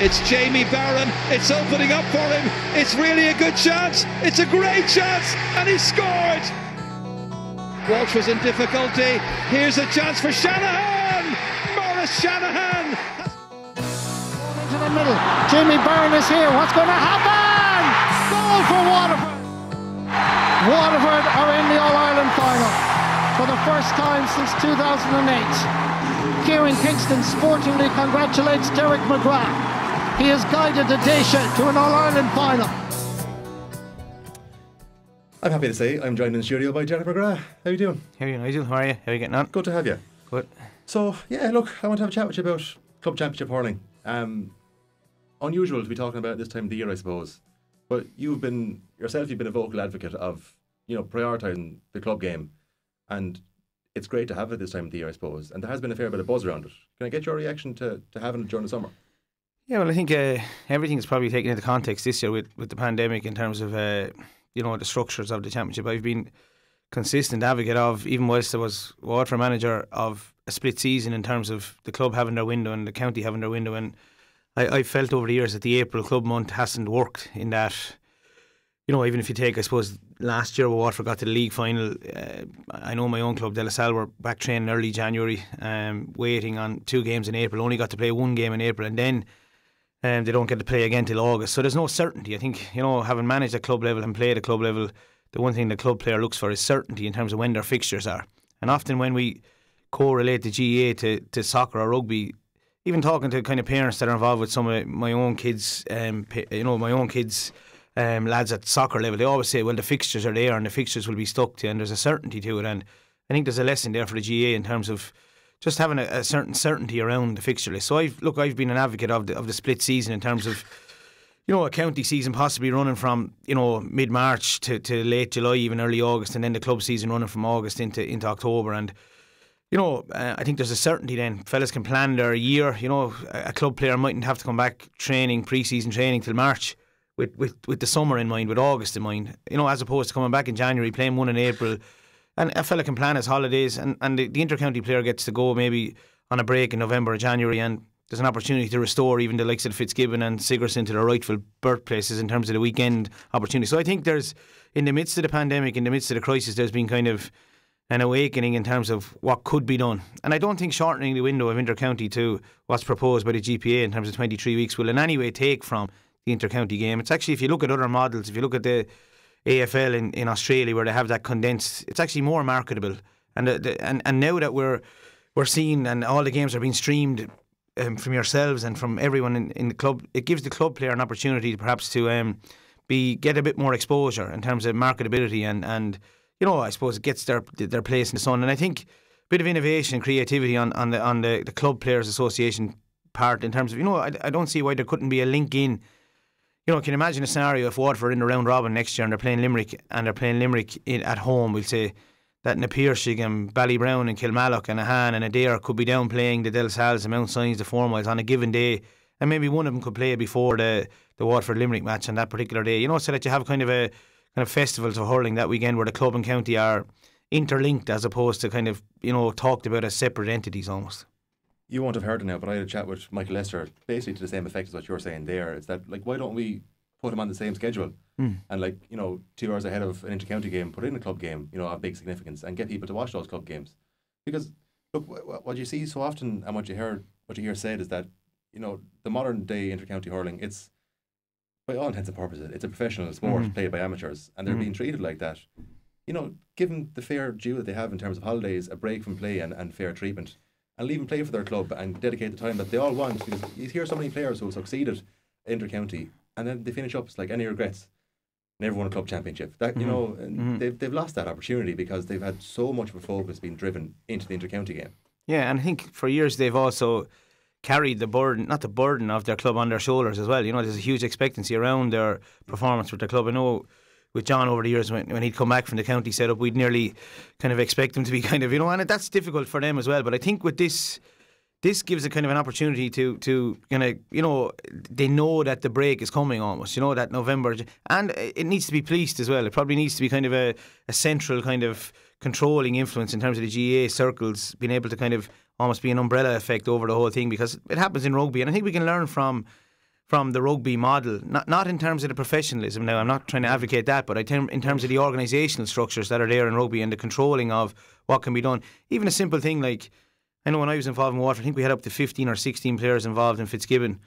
It's Jamie Barron, it's opening up for him, it's really a good chance, it's a great chance, and he scored! Walsh was in difficulty, here's a chance for Shanahan! Maurice Shanahan! Into the middle, Jamie Barron is here, what's going to happen? Goal for Waterford! Waterford are in the All-Ireland final for the first time since 2008. Kieran Kingston sportingly congratulates Derek McGrath. He has guided the Daisha to an All-Ireland final. I'm happy to say I'm joined in the studio by Derek McGrath. How are you doing? How are you, Nigel? How are you? How are you getting on? Good to have you. Good. So, yeah, look, I want to have a chat with you about Club Championship Hurling. Unusual to be talking about this time of the year, I suppose. But you've been a vocal advocate of, prioritising the club game. And it's great to have it this time of the year, I suppose. And there has been a fair bit of buzz around it. Can I get your reaction to having it during the summer? Yeah, well, I think everything's probably taken into context this year with the pandemic in terms of, the structures of the championship. I've been consistent advocate of, even whilst I was Waterford manager, of a split season in terms of the club having their window and the county having their window. And I felt over the years that the April club month hasn't worked in that, even if you take, I suppose, last year when Waterford got to the league final, I know my own club, De La Salle, were back training early January, waiting on 2 games in April, only got to play 1 game in April, and then they don't get to play again till August. So there's no certainty. I think, having managed at club level and played at club level, the one thing the club player looks for is certainty in terms of when their fixtures are. And often when we correlate the GAA to soccer or rugby, even talking to kind of parents that are involved with some of my own kids, lads at soccer level, they always say, well, the fixtures are there and the fixtures will be stuck to, and there's a certainty to it. And I think there's a lesson there for the GAA in terms of just having a certain certainty around the fixture list. So I've been an advocate of the split season in terms of, a county season possibly running from, mid-March to late July, even early August, and then the club season running from August into October. And, I think there's a certainty then. Fellas can plan their year. A club player mightn't have to come back pre-season training till March with the summer in mind, with August in mind, as opposed to coming back in January, playing 1 in April. And a fella can plan his holidays, and the inter-county player gets to go maybe on a break in November or January, and there's an opportunity to restore even the likes of Fitzgibbon and Sigerson to their rightful birthplaces in terms of the weekend opportunity. So I think there's, in the midst of the pandemic, in the midst of the crisis, there's been kind of an awakening in terms of what could be done. And I don't think shortening the window of inter-county to what's proposed by the GPA in terms of 23 weeks will in any way take from the inter-county game. It's actually, if you look at other models, if you look at the AFL in Australia where they have that condensed, it's actually more marketable. And now that we're seeing, and all the games are being streamed from yourselves and from everyone in the club, it gives the club player an opportunity perhaps to get a bit more exposure in terms of marketability and I suppose it gets their place in the sun. And I think a bit of innovation and creativity on the Club Players Association part in terms of, I don't see why there couldn't be a link in. Can you imagine a scenario if Waterford are in the round robin next year and they're playing Limerick at home, we'll say that Napearshig and Ballybrown and Kilmallock and Ahan and Adair could be down playing the Del Salles, the Mount Sines, the 4 miles on a given day, and maybe one of them could play before the Waterford Limerick match on that particular day, so that you have kind of festivals of hurling that weekend where the club and county are interlinked as opposed to kind of, talked about as separate entities almost. You won't have heard it now, but I had a chat with Michael Lester, basically to the same effect as what you're saying there. It's that, why don't we put him on the same schedule? And 2 hours ahead of an inter-county game, put in a club game, of big significance, and get people to watch those club games. Because, look, what you see so often and what you hear said is that, the modern day inter-county hurling, it's, by all intents and purposes, it's a professional sport played by amateurs, and they're being treated like that. Given the fair due that they have in terms of holidays, a break from play and fair treatment, and leave them play for their club and dedicate the time that they all want. Because you hear so many players who succeeded inter-county and then they finish up, it's like any regrets. Never won a club championship. That they've lost that opportunity because they've had so much of a focus being driven into the inter-county game. Yeah, and I think for years they've also carried the burden, not the burden of their club on their shoulders as well. There's a huge expectancy around their performance with their club. I know with John over the years when he'd come back from the county setup, we'd nearly kind of expect him to be kind of, and that's difficult for them as well. But I think with this gives a kind of an opportunity to kind of, they know that the break is coming almost, that November, and it needs to be policed as well. It probably needs to be kind of a central kind of controlling influence in terms of the GAA circles being able to kind of almost be an umbrella effect over the whole thing, because it happens in rugby, and I think we can learn from from the rugby model, not in terms of the professionalism now, I'm not trying to advocate that, but in terms of the organisational structures that are there in rugby and the controlling of what can be done. Even a simple thing like, I know when I was involved in Waterford, I think we had up to 15 or 16 players involved in Fitzgibbon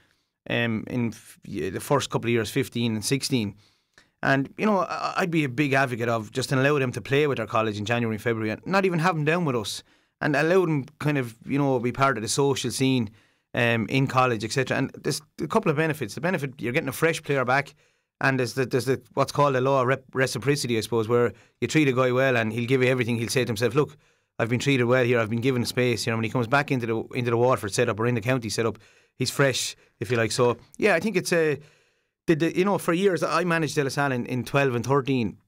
in the first couple of years, 15 and 16. And, you know, I'd be a big advocate of just allow them to play with their college in January and February and not even have them down with us and allow them kind of, you know, be part of the social scene in college, etc. And there's a couple of benefits. The benefit, you're getting a fresh player back, and there's the what's called a law of reciprocity, I suppose, where you treat a guy well and he'll give you everything. He'll say to himself, look, I've been treated well here, I've been given space here. And when he comes back into the Waterford setup or in the county setup, he's fresh, if you like. So, yeah, I think it's you know, for years I managed De La Salle in 12 and 13,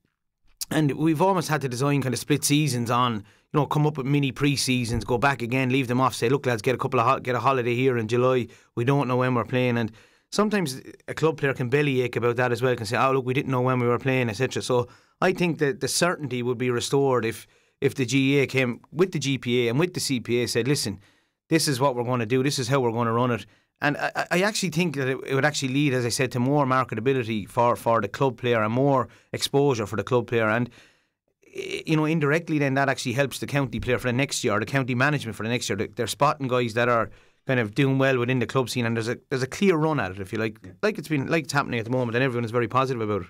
and we've almost had to design kind of split seasons on, you know, come up with mini pre-seasons, go back again, leave them off, say, look lads, get a holiday here in July, we don't know when we're playing. And sometimes a club player can bellyache about that as well, can say, oh look, we didn't know when we were playing, etc. So I think that the certainty would be restored if the GAA came with the GPA and with the CPA, said, listen, this is what we're going to do, this is how we're going to run it. And I actually think that it would actually lead, as I said, to more marketability for the club player and more exposure for the club player. And, you know, indirectly then that actually helps the county player for the next year, or the county management for the next year. They're spotting guys that are kind of doing well within the club scene, and there's a clear run at it, if you like. Yeah. Like it's happening at the moment, and everyone is very positive about it.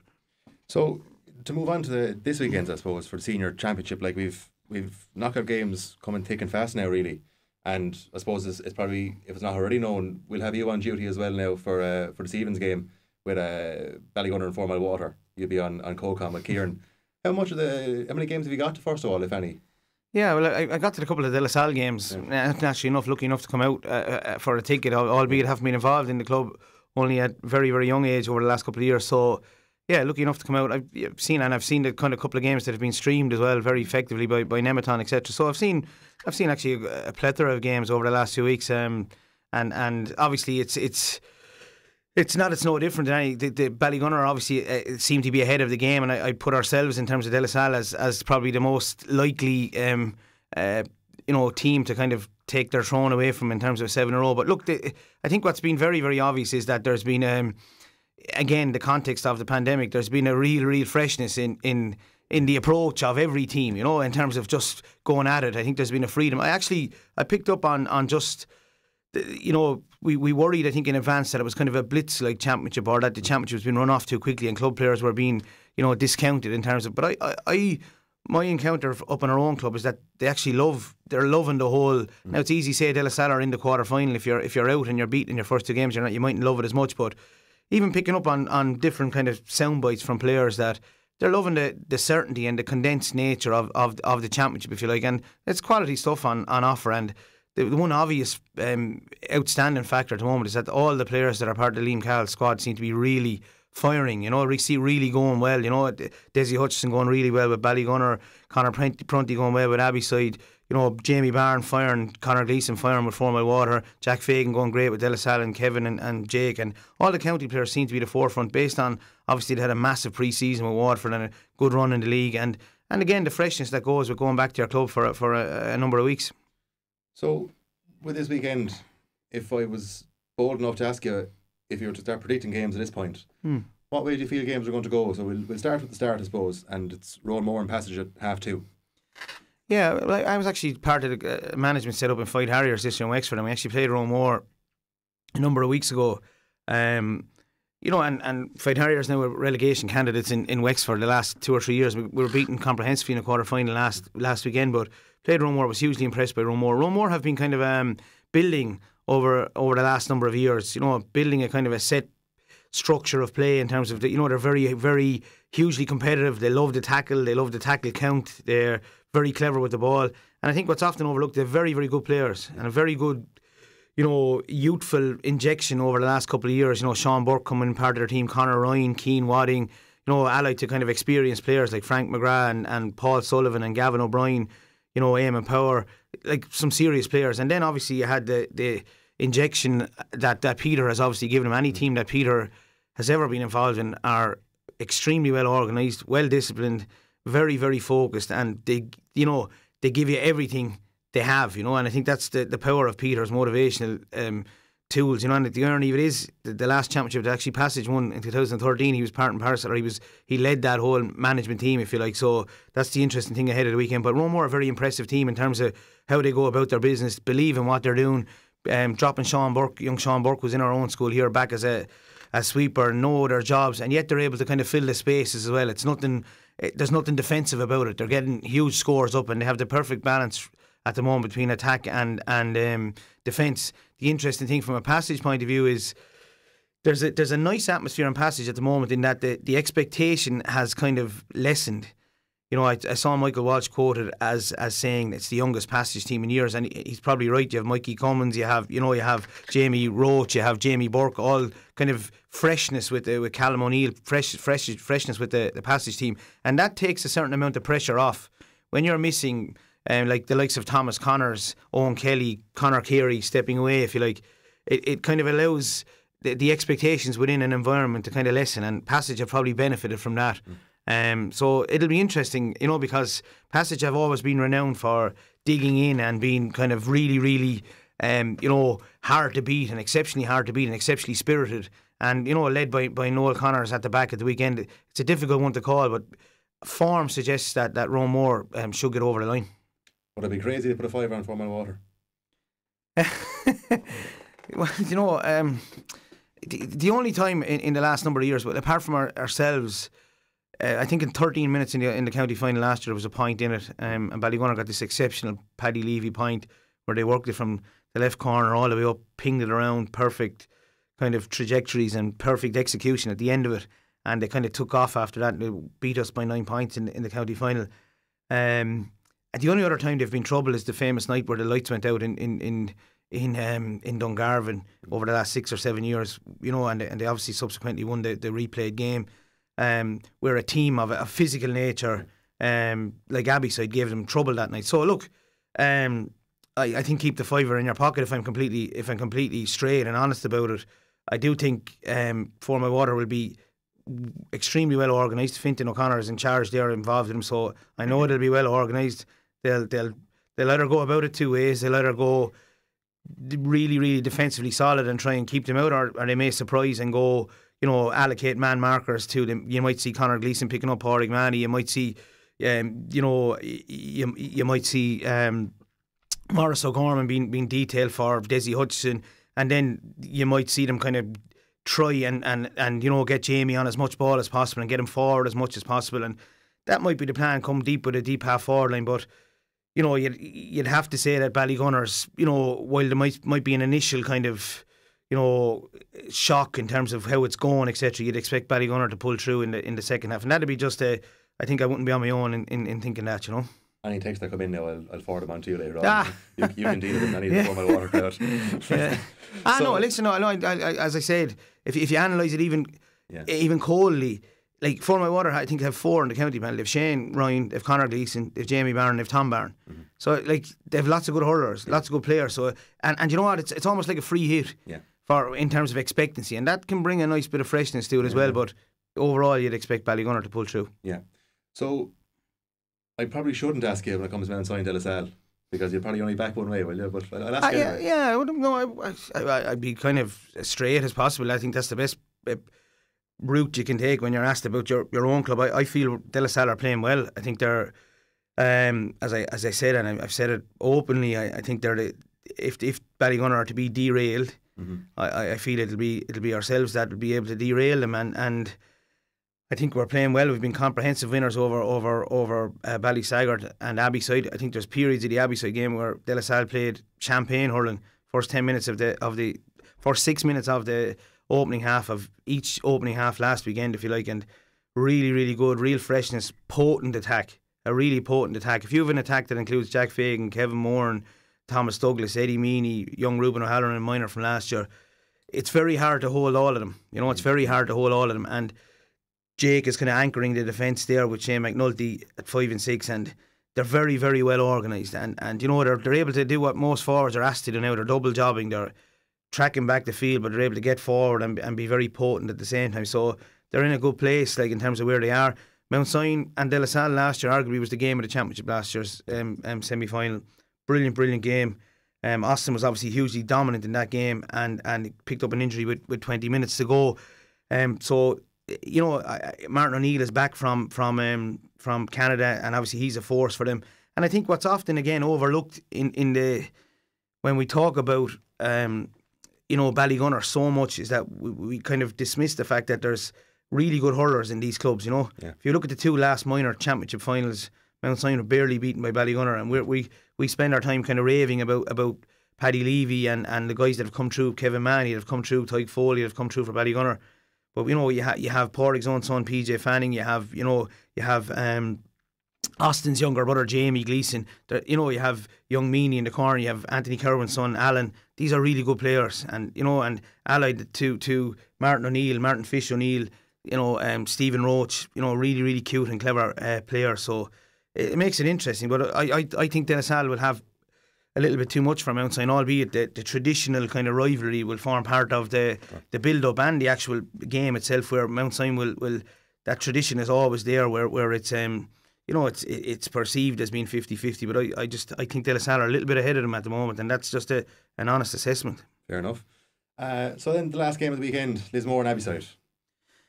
So to move on to this weekend, I suppose, for the senior championship, like we've knockout games coming thick and fast now, really. And I suppose it's probably, if it's not already known, we'll have you on duty as well now for this evening's game with Ballygunner and 4 Mile Water. You'll be on CoCom with Kieran. How many games have you got to, first of all, if any? Yeah, well, I got to a couple of De La Salle games. Yeah. Naturally enough, lucky enough to come out for a ticket, albeit having been involved in the club only at very, very young age over the last couple of years. So, yeah, lucky enough to come out. I've seen the kind of couple of games that have been streamed as well, very effectively by Nematon, etc. So I've seen actually a plethora of games over the last 2 weeks, and obviously it's no different than any. The Ballygunner obviously seem to be ahead of the game, and I put ourselves in terms of De La Salle as probably the most likely team to kind of take their throne away from in terms of 7 in a row. But look, I think what's been very, very obvious is that there's been again, the context of the pandemic, there's been a real freshness in the approach of every team, you know, in terms of just going at it. I think there's been a freedom. I picked up on just, you know, we worried, I think, in advance that it was kind of a blitz-like championship, or that the championship was being run off too quickly and club players were being, you know, discounted in terms of. But my encounter up in our own club is that they actually they're loving the whole. Now it's easy to say De La Salle are in the quarter final. If you're out and you're beaten in your first 2 games, you mightn't love it as much, but even picking up on different kind of sound bites from players that they're loving the certainty and the condensed nature of the championship, if you like, and it's quality stuff on offer. And the one obvious outstanding factor at the moment is that all the players that are part of the Liam Carroll squad seem to be really firing, you know, really going well, you know, Desi Hutchison going really well with Ballygunner, Conor Prunty going well with Abbeyside, you know, Jamie Barron firing, Conor Gleeson firing with 4 Mile Water, Jack Fagan going great with De La Salle and Kevin and Jake, and all the county players seem to be the forefront based on, obviously they had a massive pre-season with Waterford and a good run in the league, and again the freshness that goes with going back to your club for a number of weeks. So with this weekend, if I was bold enough to ask you if you were to start predicting games at this point, what way do you feel games are going to go? So we'll start with the start, I suppose, and it's Rollmore and Passage at 2:30. Yeah, well, I was actually part of the management set up in Fight Harriers this year in Wexford, and we actually played Rollmore a number of weeks ago. You know, and Fight Harriers now are relegation candidates in Wexford the last 2 or 3 years. We were beaten comprehensively in a quarter final last weekend, but played Rollmore, was hugely impressed by Rollmore. Rollmore have been kind of building over the last number of years, you know, building a kind of a set structure of play in terms of, you know, they're very, very hugely competitive. They love the tackle count. They're very clever with the ball. And I think what's often overlooked, they're very, very good players and a very good, you know, youthful injection over the last couple of years. You know, Sean Burke coming part of their team, Conor Ryan, Keane Wadding, you know, allied to kind of experienced players like Frank McGrath and Paul Sullivan and Gavin O'Brien, you know, Eamon Power, like some serious players. And then obviously you had the injection that Peter has obviously given him. Any team that Peter has ever been involved in are extremely well organised, well disciplined, very, very focused, and they give you everything they have, you know. And I think that's the power of Peter's motivational tools, and the irony of it is the last championship that actually Passage won in 2013, he was part and parcel, or he led that whole management team, if you like. So that's the interesting thing ahead of the weekend. But Rome are a very impressive team in terms of how they go about their business, believe in what they're doing. Dropping Sean Burke, young Sean Burke was in our own school here back as a sweeper, know their jobs, and yet they're able to kind of fill the spaces as well. There's nothing defensive about it. They're getting huge scores up, and they have the perfect balance at the moment between attack and defence. The interesting thing from a Passage point of view is there's a nice atmosphere in Passage at the moment, in that the expectation has kind of lessened. I saw Michael Walsh quoted as saying it's the youngest Passage team in years, and he's probably right. You have Mikey Cummins, you have Jamie Roach, you have Jamie Burke, all kind of freshness with Callum O'Neill, freshness with the Passage team, and that takes a certain amount of pressure off when you're missing. Like the likes of Thomas Connors, Owen Kelly, Conor Carey stepping away, if you like, it kind of allows the expectations within an environment to kind of lessen, and Passage have probably benefited from that. So it'll be interesting, because Passage have always been renowned for digging in and being kind of really, really, hard to beat, and exceptionally hard to beat, and exceptionally spirited, and led by Noel Connors at the back at the weekend. It's a difficult one to call, but form suggests that Rome Moore should get over the line. Would it be crazy to put a 5 on 4 mile water? Well, the only time in the last number of years, apart from ourselves, I think in 13 minutes in the county final last year there was a point in it, and Ballygunner got this exceptional Paddy Levy point where they worked it from the left corner all the way up, pinged it around, perfect kind of trajectories and perfect execution at the end of it, and they kind of took off after that and they beat us by 9 points in the county final. And the only other time they've been trouble is the famous night where the lights went out in Dungarvan over the last 6 or 7 years, and they obviously subsequently won the replayed game. Where a team of a physical nature, like Abbeyside, gave them trouble that night. So look, I think keep the fiver in your pocket if I'm completely straight and honest about it. I do think For My Water will be extremely well organised. Fintan O'Connor is in charge; they are involved in them, so I know it'll be well organised. They'll either go about it two ways. They'll either go really, really defensively solid and try and keep them out, or they may surprise and go, allocate man markers to them. You might see Conor Gleeson picking up Pádraig Manny. You might see, you might see Maurice O'Gorman being detailed for Desi Hutchison, and then you might see them kind of try and get Jamie on as much ball as possible and get him forward as much as possible, and that might be the plan. Come deep with a deep half forward line, but you'd have to say that Ballygunners, while there might be an initial kind of shock in terms of how it's going, etc., you'd expect Ballygunner to pull through in the second half, and that'd be just I think I wouldn't be on my own in thinking that. Any text that come in now, I'll forward them on to you later on. You can deal with them. I need to pour my water crowd. No, listen, no, as I said, if you analyse it even coldly, like For My Water, I think they have 4 in the county panel. They've Shane Ryan, they've Conor Gleeson, they've Jamie Barron, they've Tom Barron. Mm-hmm. So like they have lots of good hurlers, lots of good players. So and you know what, it's almost like a free hit in terms of expectancy, and that can bring a nice bit of freshness to it as well. But overall, you'd expect Ballygunner to pull through. Yeah. So I probably shouldn't ask you when it comes to Mount Sion De La Salle, because you'll probably only back one way, will you? But I'll ask you anyway. Yeah, I wouldn't know. I'd be kind of as straight as possible. I think that's the best route you can take when you're asked about your own club. I feel De La Salle are playing well. I think they're, as I said, and I've said it openly, I think they're if Ballygunner are to be derailed, I feel it'll be ourselves that will be able to derail them, and I think we're playing well. We've been comprehensive winners over Ballysaggart and Abbeyside. I think there's periods of the Abbeyside game where De La Salle played champagne hurling first 10 minutes of the first 6 minutes of the opening half of each opening half last weekend, if you like, and really, really good, real freshness, potent attack, a really potent attack. If you have an attack that includes Jack Fagan, Kevin Moore, and Thomas Douglas, Eddie Meany, young Ruben O'Halloran and Minor from last year, it's very hard to hold all of them. It's very hard to hold all of them, and Jake is kind of anchoring the defence there with Shane McNulty at 5 and 6, and they're very, very well organised, and they're able to do what most forwards are asked to do now. They're double jobbing, they're tracking back the field, but they're able to get forward and be very potent at the same time. So they're in a good place, like in terms of where they are. Mount Sion and De La Salle last year arguably was the game of the championship last year's semi-final. Brilliant game. Austin was obviously hugely dominant in that game and picked up an injury with 20 minutes to go. So, you know, Martin O'Neill is back from Canada, and obviously he's a force for them. And I think what's often again overlooked when we talk about you know, Ballygunner so much is that we kind of dismiss the fact that there's really good hurlers in these clubs. You know, if you look at the 2 last minor championship finals, Mount Sion were barely beaten by Ballygunner, and we spend our time kind of raving about Paddy Levy and the guys that have come through, Kevin Manny that have come through, Tyke Foley that have come through for Ballygunner. But you know, you have Porrick's own son PJ Fanning, you have Austin's younger brother Jamie Gleeson. You know, you have young Meany in the corner. You have Anthony Cowan's son Alan. These are really good players, and you know, and allied to Martin O'Neill, Martin Fish O'Neill. You know, Stephen Roach. You know, really really cute and clever players. So it makes it interesting. But I think De La Salle will have a little bit too much for Mount Sion, albeit the traditional kind of rivalry will form part of the build up and the actual game itself. Where Mount Sion will that tradition is always there. Where it's you know, it's perceived as being 50-50, but I think De La Salle are a little bit ahead of them at the moment, and that's just an honest assessment. Fair enough. So then the last game of the weekend, Lismore and Abbeyside.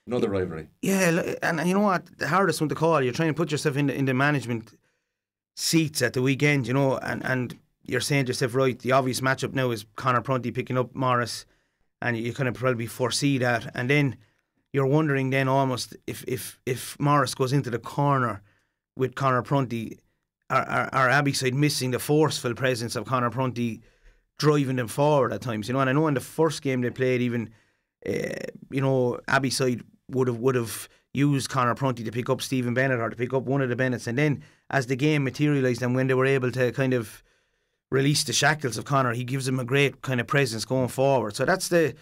Another rivalry. Yeah, and you know what? The hardest one to call, you're trying to put yourself in the management seats at the weekend, you know, and you're saying to yourself, right, the obvious matchup now is Conor Prunty picking up Morris, and you kind of probably foresee that, and then you're wondering then almost if Morris goes into the corner with Conor Prunty, are Abbeyside missing the forceful presence of Conor Prunty driving them forward at times, you know. And I know in the first game they played, even you know, Abbeyside would have used Conor Prunty to pick up Stephen Bennett or to pick up one of the Bennetts, and then as the game materialised and when they were able to kind of release the shackles of Conor, he gives them a great kind of presence going forward. So that's the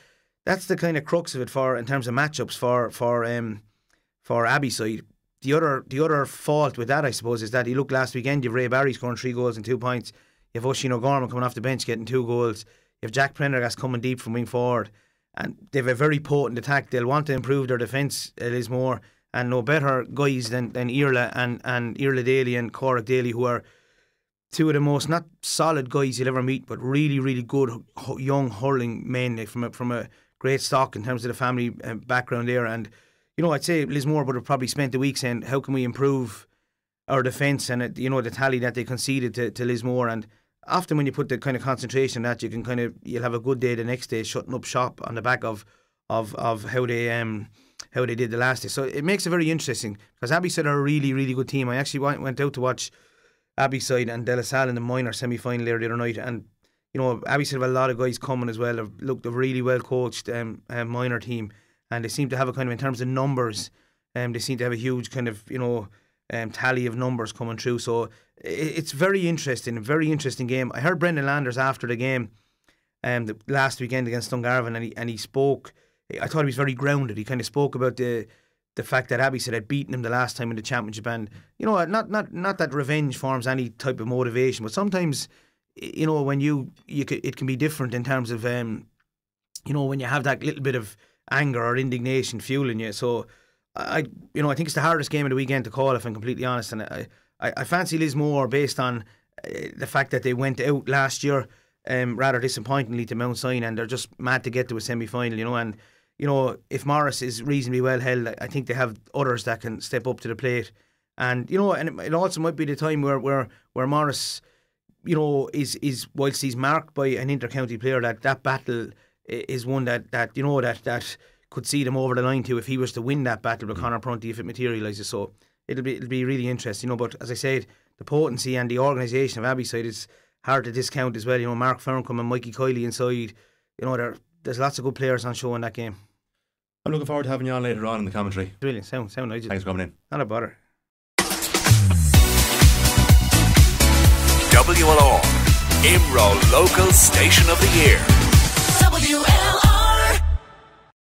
kind of crux of it for in terms of matchups for Abbeyside. The other fault with that, I suppose, is that you look last weekend, you've Ray Barry scoring 3 goals and 2 points. You have Oisin O'Gorman coming off the bench getting 2 goals. You have Jack Prendergast coming deep from wing forward. And they have a very potent attack. They'll want to improve their defence, Lismore, and no better guys than Irla and Irla Daly and Corrick Daly, who are 2 of the most, not solid guys you'll ever meet, but really, really good young hurling men from a great stock in terms of the family background there. And you know, I'd say Lismore would have probably spent the week saying, how can we improve our defence and, you know, the tally that they conceded to Lismore. And often when you put the kind of concentration on that, you can you'll have a good day the next day shutting up shop on the back of how they did the last day. So it makes it very interesting because Abbeyside are a really, really good team. I actually went out to watch Abbeyside and De La Salle in the minor semi-final there the other night, and you know, Abbeyside have a lot of guys coming as well. They've looked a really well coached minor team. And they seem to have a kind of, in terms of numbers, they seem to have a huge kind of, you know, tally of numbers coming through. So it's very interesting, a very interesting game. I heard Brendan Landers after the game the last weekend against Dungarvan, and he spoke. I thought he was very grounded. He kind of spoke about the fact that Abbeyside had beaten him the last time in the championship, and you know, not that revenge forms any type of motivation, but sometimes, you know, when it can be different in terms of you know, when you have that little bit of anger or indignation fueling you. So I think it's the hardest game of the weekend to call, if I'm completely honest. And I fancy Lismore based on the fact that they went out last year rather disappointingly to Mount Sion, and they're just mad to get to a semi-final, you know. And you know, if Morris is reasonably well held, I think they have others that can step up to the plate. And you know, and it also might be the time where Morris, you know, is whilst he's marked by an inter-county player, that battle is one that you know that could see them over the line too if he was to win that battle with Conor Prunty if it materialises. So it'll be really interesting, you know. But as I said, the potency and the organisation of Abbeyside is hard to discount as well. You know, Mark Ferncombe and Mikey Kiley inside. You know, there's lots of good players on show in that game. I'm looking forward to having you on later on in the commentary. Brilliant, sound Nigel. Thanks for coming in. Not a bother. WLR, Imro Local Station of the Year.